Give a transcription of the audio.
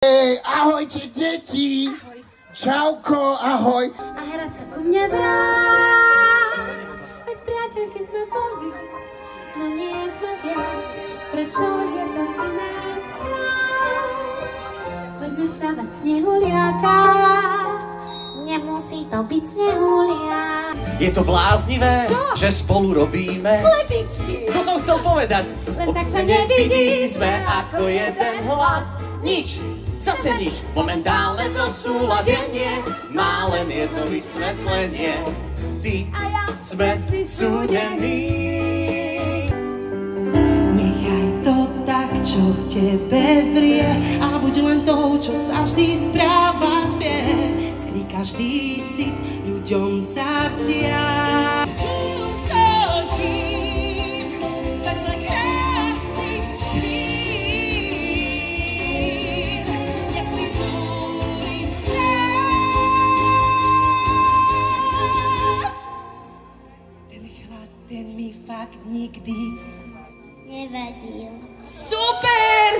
Ahojte deti! Ahoj. Čauko, ahoj! A hrať sa ku mne vráť, veď priateľky sme boli, no nie sme viac, prečo je to iné? Poďme stavať snehuliaka, nemusí to byť snehuliak. Je to bláznivé, čo? Že spolu robíme Chlebičky! To som chcel povedať. Len tak sa nevidí, sme ako jeden hlas. Nič, zase nič. Momentálne zosúladenie má len jedno vysvetlenie. Ty A ja sme súdení. Nechaj to tak, čo v tebe vrie, a buď len tou, čo sa vždy správať vie. Skrý každý cit, ľuďom sa vzdiať. Ten mi fakt nikdy nevadil. super.